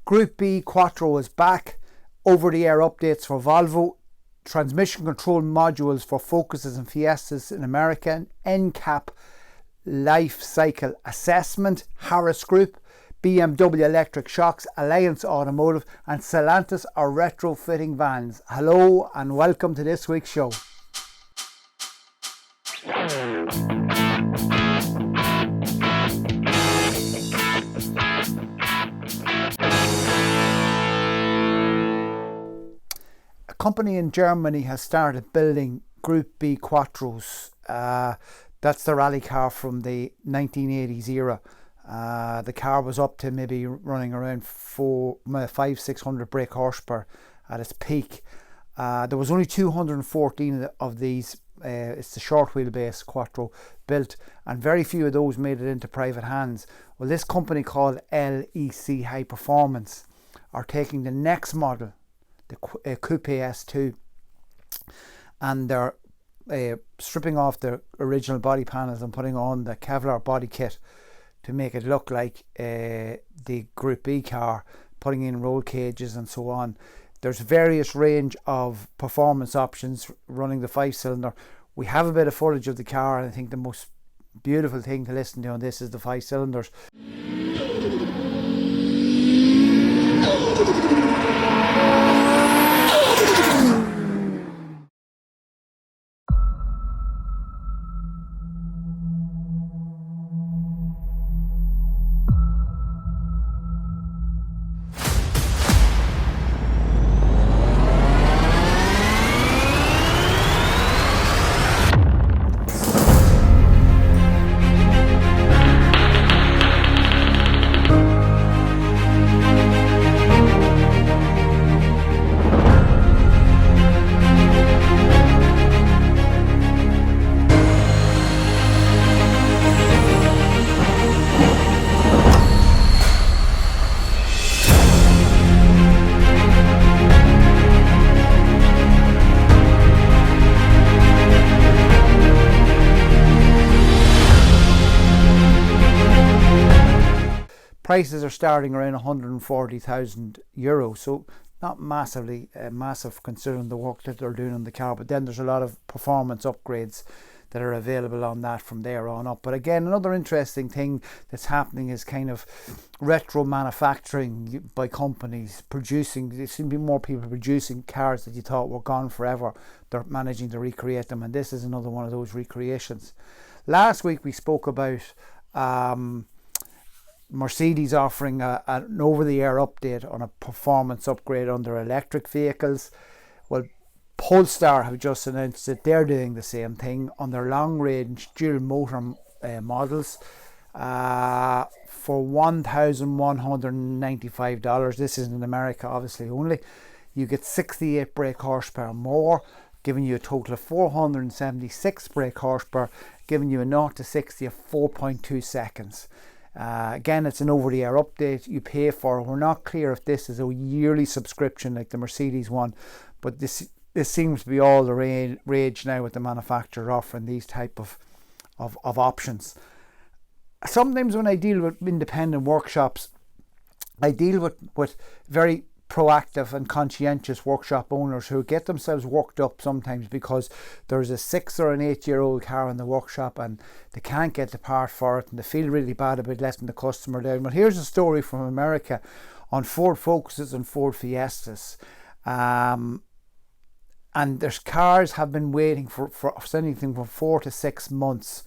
Group B Quattro is back. Over-the-air updates for Volvo. Transmission control modules for Focuses and Fiestas in America. NCAP life cycle assessment. Harris Group. BMW electric shocks. Alliance Automotive. And Stellantis are retrofitting vans. Hello and welcome to this week's show. A company in Germany has started building Group B Quattros. That's the rally car from the 1980s era. The car was up to maybe running around 500-600 brake horsepower at its peak. There was only 214 of these. It's the short wheelbase Quattro built, and very few of those made it into private hands. Well, this company called LEC High Performance are taking the next model, the Coupe S2, and they're stripping off the original body panels and putting on the Kevlar body kit to make it look like the Group B car, putting in roll cages and so on. There's various range of performance options running the 5-cylinder. We have a bit of footage of the car, and I think the most beautiful thing to listen to on this is the 5 cylinders. Prices are starting around €140,000, so not massively massive considering the work that they're doing on the car. But then there's a lot of performance upgrades that are available on that from there on up. But again, another interesting thing that's happening is kind of retro manufacturing by companies producing. There seem to be more people producing cars that you thought were gone forever. They're managing to recreate them, and this is another one of those recreations. Last week we spoke about Mercedes offering an over-the-air update on a performance upgrade on their electric vehicles. Well, Polestar have just announced that they're doing the same thing on their long-range dual motor models for $1,195. This is in America, obviously, only. You get 68 brake horsepower more, giving you a total of 476 brake horsepower, giving you a 0 to 60 of 4.2 seconds. Again, it's an over-the-air update you pay for. We're not clear if this is a yearly subscription like the Mercedes one, but this seems to be all the rage now with the manufacturer offering these type of options. Sometimes when I deal with independent workshops, I deal with very proactive and conscientious workshop owners who get themselves worked up sometimes because there's a 6 or an 8-year-old car in the workshop and they can't get the part for it, and they feel really bad about letting the customer down. But here's a story from America on Ford Focuses and Ford Fiestas, and there's cars have been waiting for anything from 4 to 6 months.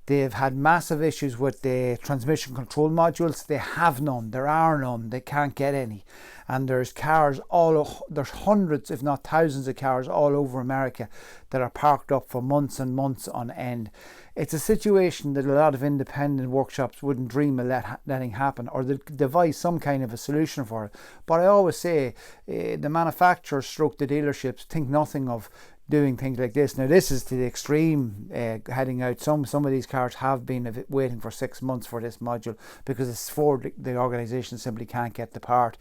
They've had massive issues with the transmission control modules. They have none. There are none. They can't get any. And there's there's hundreds, if not thousands of cars all over America that are parked up for months and months on end. It's a situation that a lot of independent workshops wouldn't dream of letting happen, or they devise some kind of a solution for it. But I always say the manufacturers stroke the dealerships think nothing of doing things like this. Now this is to the extreme, heading out. Some of these cars have been waiting for 6 months for this module because it's Ford, the organisation simply can't get the part,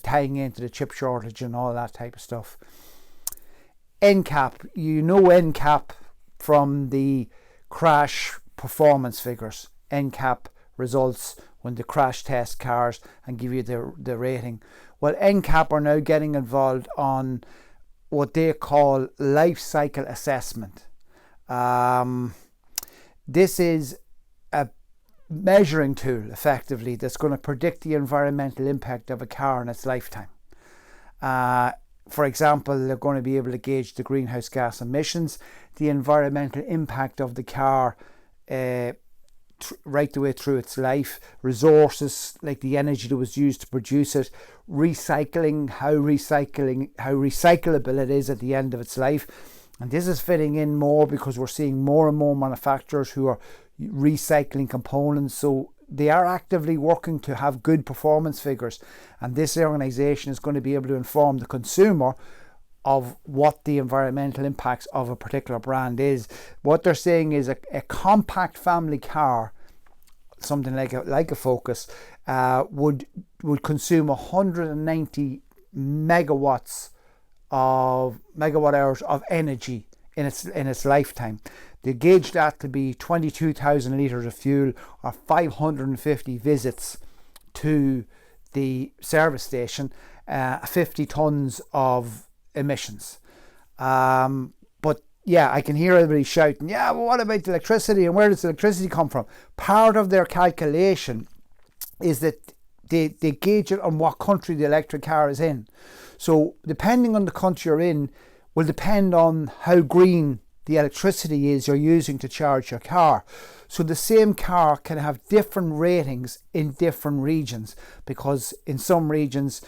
tying into the chip shortage and all that type of stuff. NCAP, you know NCAP from the crash performance figures. NCAP results when they crash test cars and give you the rating. Well, NCAP are now getting involved on what they call life cycle assessment. This is a measuring tool, effectively, that's going to predict the environmental impact of a car in its lifetime. For example, they're going to be able to gauge the greenhouse gas emissions, the environmental impact of the car right the way through its life, resources like the energy that was used to produce it, recycling, how recyclable it is at the end of its life. And this is fitting in more because we're seeing more and more manufacturers who are recycling components, so they are actively working to have good performance figures, and this organisation is going to be able to inform the consumer of what the environmental impacts of a particular brand is. What they're saying is a compact family car, something like a Focus, would consume 190 megawatt hours of energy in its lifetime. They gauge that to be 22,000 litres of fuel or 550 visits to the service station, 50 tonnes of emissions. But yeah, I can hear everybody shouting, yeah, well, what about the electricity, and where does the electricity come from? Part of their calculation is that they gauge it on what country the electric car is in. So depending on the country you're in will depend on how green the electricity is you're using to charge your car. So the same car can have different ratings in different regions, because in some regions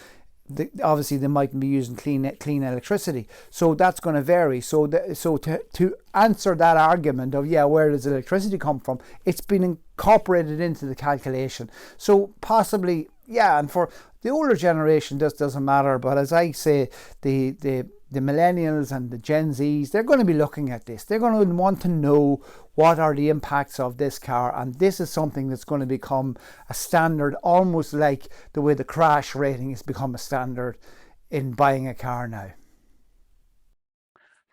obviously they mightn't be using clean electricity, so that's going to vary. So to answer that argument of, yeah, where does electricity come from, it's been incorporated into the calculation. So possibly, yeah, and for the older generation this doesn't matter, but as I say, the millennials and the Gen Zs, they're going to be looking at this. They're going to want to know what are the impacts of this car, and this is something that's going to become a standard, almost like the way the crash rating has become a standard in buying a car now.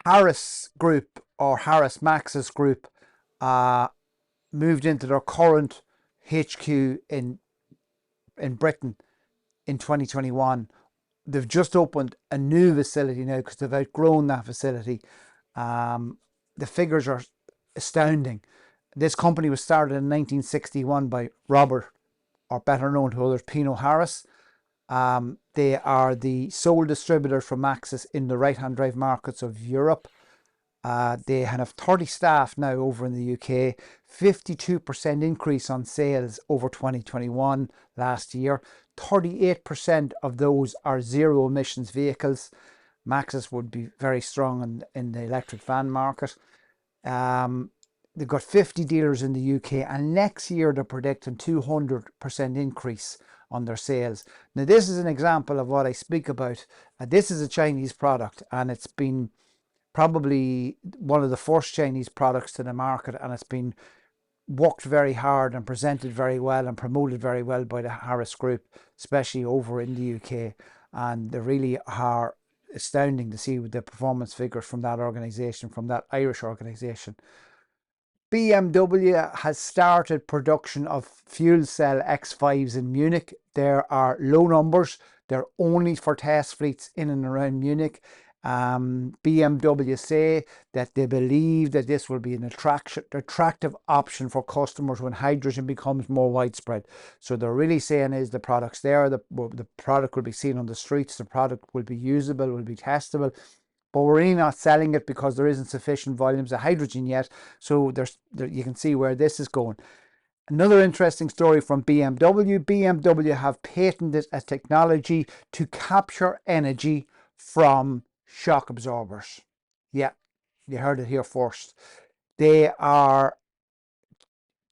Harris Group, or Harris Maxus Group, moved into their current HQ in Britain in 2021. They've just opened a new facility now because they've outgrown that facility. The figures are astounding. This company was started in 1961 by Robert, or better known to others, Pino Harris. They are the sole distributors for Maxus in the right-hand drive markets of Europe. They have 30 staff now over in the UK, 52% increase on sales over 2021 last year. 38% of those are zero emissions vehicles. Maxus would be very strong in the electric van market. They've got 50 dealers in the UK, and next year they're predicting 200% increase on their sales. Now this is an example of what I speak about. This is a Chinese product, and it's been probably one of the first Chinese products to the market, and it's been worked very hard and presented very well and promoted very well by the Harris Group, especially over in the UK, and they really are astounding to see the performance figures from that organisation, from that Irish organisation. BMW has started production of fuel cell X5s in Munich. There are low numbers. They're only for test fleets in and around Munich. BMW say that they believe that this will be an attractive option for customers when hydrogen becomes more widespread. So they're really saying is the product's there, the product will be seen on the streets, the product will be usable, will be testable, but we're really not selling it because there isn't sufficient volumes of hydrogen yet. So you can see where this is going. Another interesting story from BMW. BMW have patented a technology to capture energy from shock absorbers. Yeah, you heard it here first. They are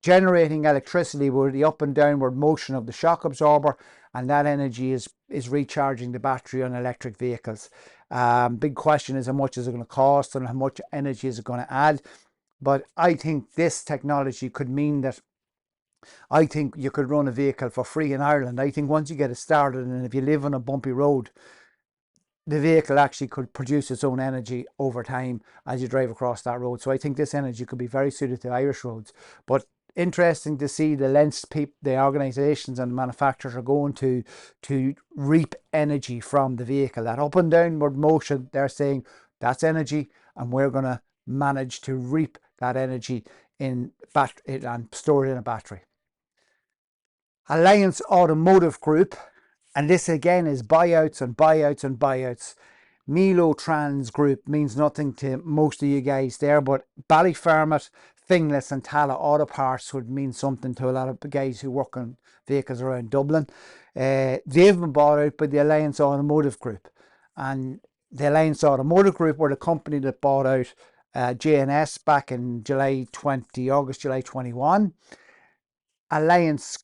generating electricity with the up and downward motion of the shock absorber, and that energy is recharging the battery on electric vehicles. Big question is how much is it going to cost and how much energy is it going to add. But I think this technology could mean that I think you could run a vehicle for free in Ireland. I think once you get it started, and if you live on a bumpy road, the vehicle actually could produce its own energy over time as you drive across that road. So I think this energy could be very suited to Irish roads. But interesting to see the lengths the organisations and the manufacturers are going to reap energy from the vehicle. That up and downward motion, they're saying that's energy, and we're going to manage to reap that energy in battery and store it in a battery. Alliance Automotive Group, and this again is buyouts and buyouts and buyouts. Milo Trans Group means nothing to most of you guys there, but Ballyfermot, Finglas and Tala Auto Parts would mean something to a lot of guys who work on vehicles around Dublin. They've been bought out by the Alliance Automotive Group, and the Alliance Automotive Group were the company that bought out J&S back in August, July 21. Alliance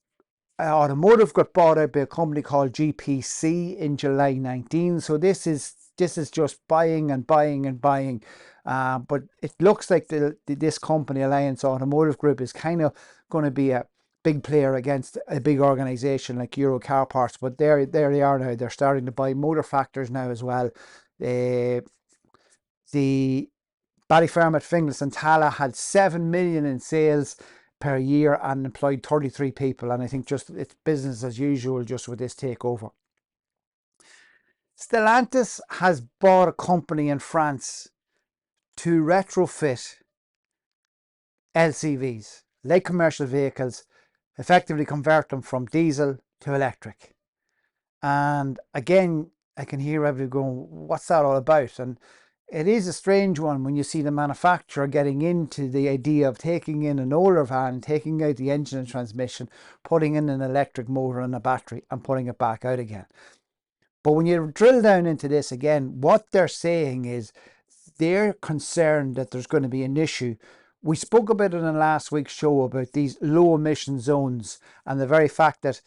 Automotive got bought out by a company called GPC in July 19. So this is just buying and buying and buying. But it looks like this company, Alliance Automotive Group, is kind of going to be a big player against a big organisation like Euro Car Parts. But there they are now. They're starting to buy motor factors now as well. The Ballyfermot, Finglas and Tala had 7 million in sales per year and employed 33 people, and I think just it's business as usual just with this takeover. Stellantis has bought a company in France to retrofit LCVs, light commercial vehicles, effectively convert them from diesel to electric. And again, I can hear everybody going, what's that all about? And it is a strange one when you see the manufacturer getting into the idea of taking in an older van, taking out the engine and transmission, putting in an electric motor and a battery and putting it back out again. But when you drill down into this again, what they're saying is they're concerned that there's going to be an issue. We spoke about it in last week's show about these low emission zones and the very fact that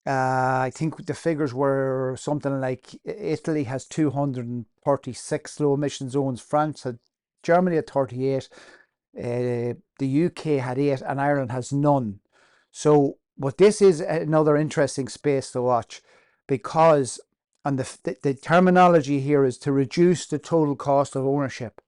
I think the figures were something like Italy has 236 low emission zones, France had, Germany had 38, the UK had 8 and Ireland has none. So but this is another interesting space to watch, because and the terminology here is to reduce the total cost of ownership.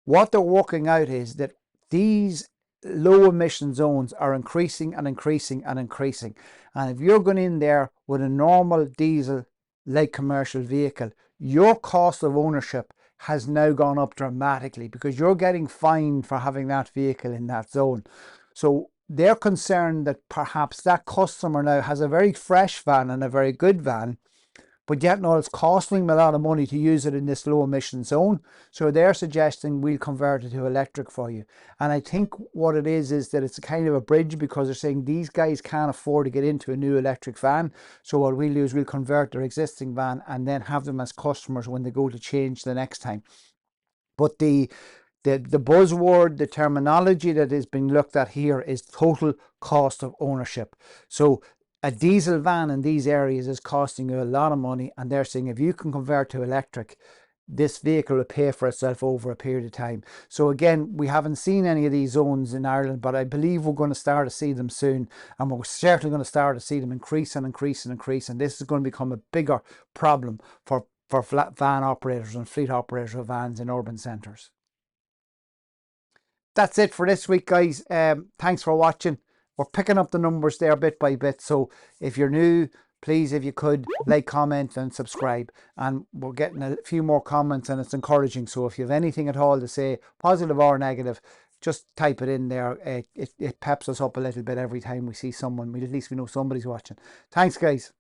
What they're working out is that these low emission zones are increasing and increasing and increasing. And if you're going in there with a normal diesel light commercial vehicle, your cost of ownership has now gone up dramatically because you're getting fined for having that vehicle in that zone. So they're concerned that perhaps that customer now has a very fresh van and a very good van, but yet now it's costing them a lot of money to use it in this low emission zone. So they're suggesting we'll convert it to electric for you. And I think what it is that it's a kind of a bridge, because they're saying these guys can't afford to get into a new electric van. So what we'll do is we'll convert their existing van and then have them as customers when they go to change the next time. But the buzzword, the terminology that is being looked at here is total cost of ownership. So a diesel van in these areas is costing you a lot of money, and they're saying if you can convert to electric, this vehicle will pay for itself over a period of time. So again, we haven't seen any of these zones in Ireland, but I believe we're going to start to see them soon, and we're certainly going to start to see them increase and increase and increase, and this is going to become a bigger problem for van operators and fleet operators of vans in urban centres. That's it for this week, guys. Thanks for watching. We're picking up the numbers there bit by bit. So if you're new, please, if you could, like, comment and subscribe. And we're getting a few more comments and it's encouraging. So if you have anything at all to say, positive or negative, just type it in there. It peps us up a little bit every time we see someone. At least we know somebody's watching. Thanks, guys.